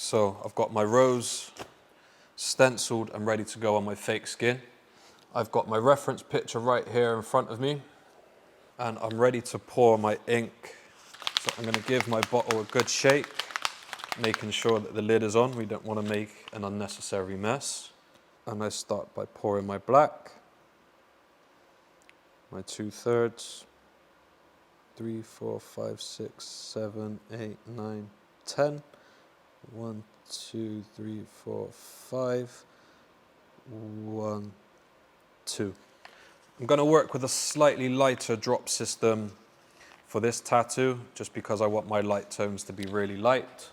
So I've got my rose stenciled and ready to go on my fake skin. I've got my reference picture right here in front of me, and I'm ready to pour my ink. So I'm going to give my bottle a good shake, making sure that the lid is on. We don't want to make an unnecessary mess. And I start by pouring my black, my 2/3, 3, 4, 5, 6, 7, 8, 9, 10. 1, 2, 3, 4, 5. 1, 2. I'm going to work with a slightly lighter drop system for this tattoo, just because I want my light tones to be really light.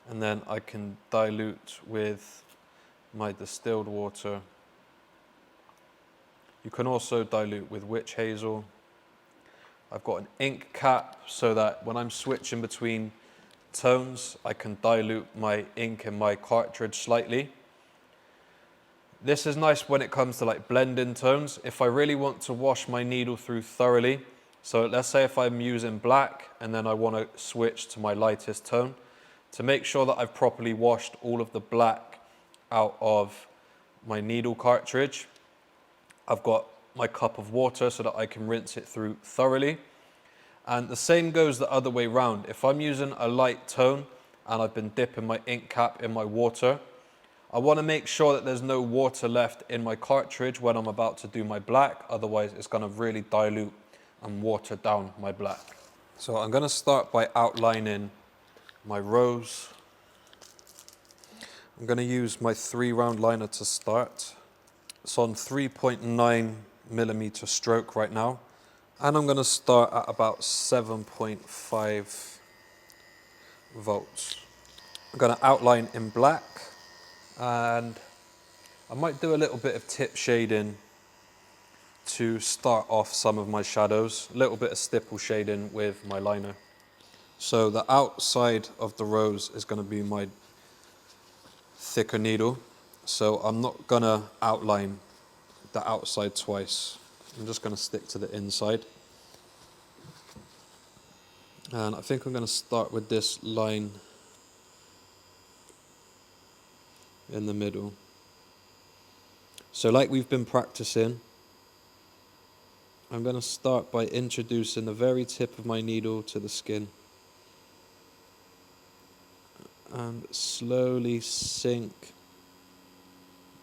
And then I can dilute with my distilled water. You can also dilute with witch hazel. I've got an ink cap so that when I'm switching between tones, I can dilute my ink in my cartridge slightly. This is nice when it comes to like blending tones. If I really want to wash my needle through thoroughly, so let's say if I'm using black and then I want to switch to my lightest tone, to make sure that I've properly washed all of the black out of my needle cartridge, I've got my cup of water so that I can rinse it through thoroughly. And the same goes the other way round. If I'm using a light tone and I've been dipping my ink cap in my water, I want to make sure that there's no water left in my cartridge when I'm about to do my black, otherwise it's going to really dilute and water down my black. So I'm going to start by outlining my rose. I'm going to use my 3-round liner to start. It's on 3.9mm stroke right now. And I'm going to start at about 7.5 volts. I'm going to outline in black. And I might do a little bit of tip shading to start off some of my shadows, a little bit of stipple shading with my liner. So the outside of the rose is going to be my thicker needle, so I'm not going to outline the outside twice. I'm just going to stick to the inside. And I think I'm going to start with this line in the middle. So like we've been practicing, I'm going to start by introducing the very tip of my needle to the skin. And slowly sink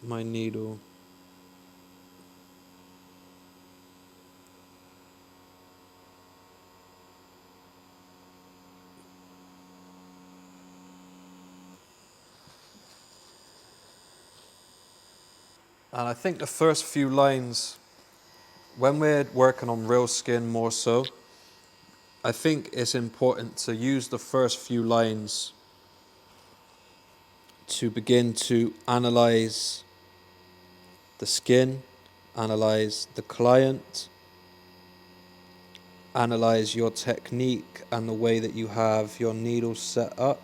my needle and I think the first few lines, when we're working on real skin more so, I think it's important to use the first few lines to begin to analyze the skin, analyze the client, analyze your technique and the way that you have your needle set up.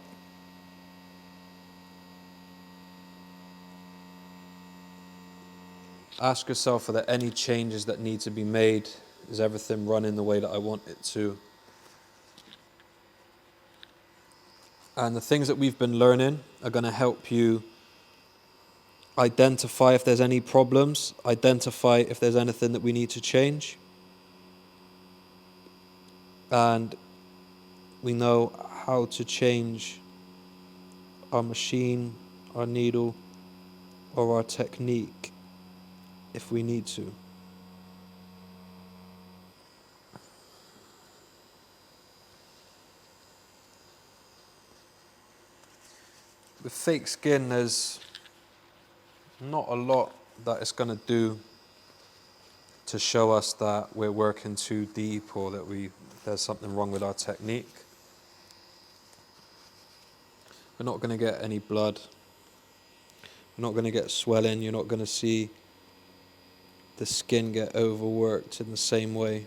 Ask yourself, are there any changes that need to be made? Is everything running the way that I want it to? And the things that we've been learning are going to help you identify if there's any problems, identify if there's anything that we need to change. And we know how to change our machine, our needle, or our technique if we need to. With fake skin, there's not a lot that it's going to do to show us that we're working too deep or that there's something wrong with our technique. We're not going to get any blood. We're not going to get swelling. You're not going to see the skin get overworked in the same way.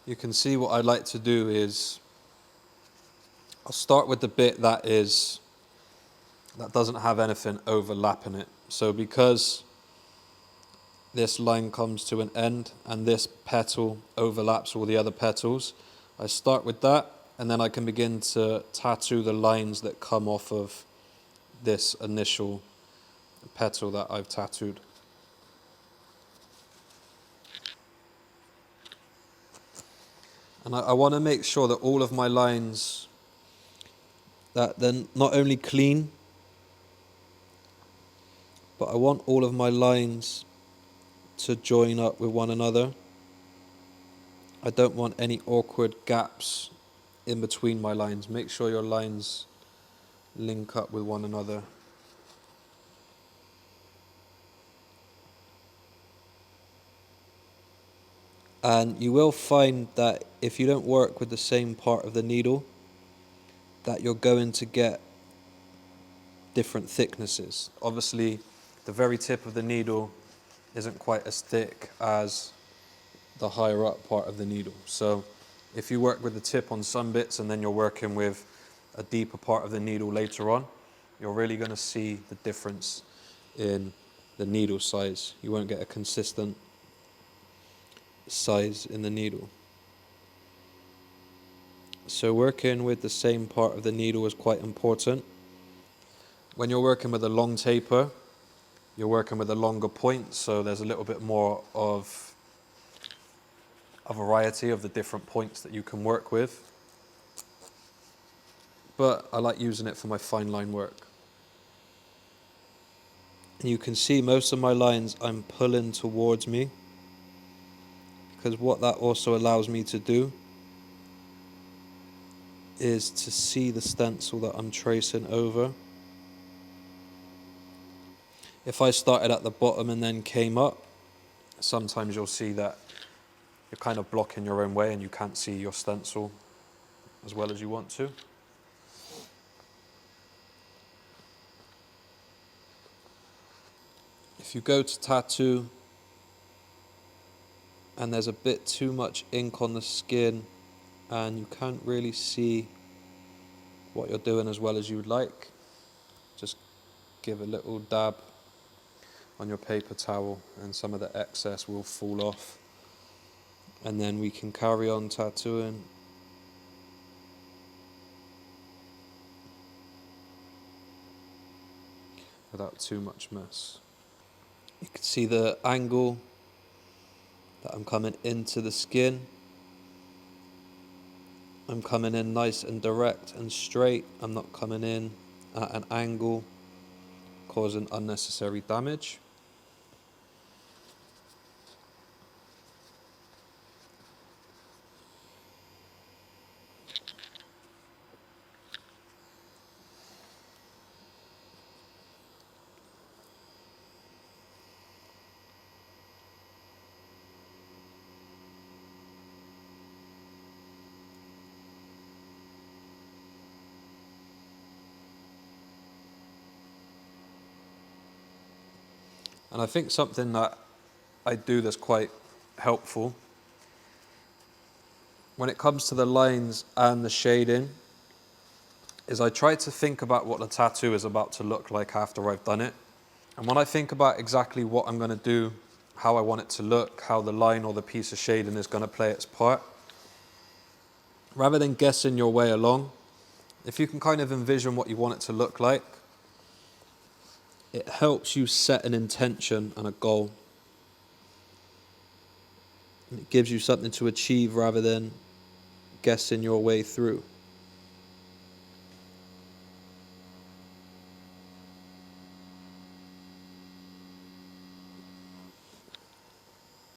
You can see what I like to do is, I'll start with the bit that doesn't have anything overlapping it. So because this line comes to an end and this petal overlaps all the other petals, I start with that, and then I can begin to tattoo the lines that come off of this initial petal that I've tattooed. And I want to make sure that all of my lines, that they're not only clean, but I want all of my lines to join up with one another. I don't want any awkward gaps in between my lines. Make sure your lines link up with one another. And you will find that if you don't work with the same part of the needle, that you're going to get different thicknesses. Obviously, the very tip of the needle isn't quite as thick as the higher up part of the needle. So if you work with the tip on some bits and then you're working with a deeper part of the needle later on, you're really going to see the difference in the needle size. You won't get a consistent size in the needle. So working with the same part of the needle is quite important. When you're working with a long taper, you're working with a longer point, so there's a little bit more of a variety of the different points that you can work with. But I like using it for my fine line work. And you can see most of my lines I'm pulling towards me, because what that also allows me to do is to see the stencil that I'm tracing over. If I started at the bottom and then came up, sometimes you'll see that you're kind of blocking your own way and you can't see your stencil as well as you want to. If you go to tattoo and there's a bit too much ink on the skin and you can't really see what you're doing as well as you would like, just give a little dab on your paper towel and some of the excess will fall off, and then we can carry on tattooing. Without too much mess. You can see the angle that I'm coming into the skin. I'm coming in nice and direct and straight. I'm not coming in at an angle, causing unnecessary damage. And I think something that I do that's quite helpful, when it comes to the lines and the shading, is I try to think about what the tattoo is about to look like after I've done it. And when I think about exactly what I'm going to do, how I want it to look, how the line or the piece of shading is going to play its part, rather than guessing your way along, if you can kind of envision what you want it to look like, it helps you set an intention and a goal. And it gives you something to achieve rather than guessing your way through.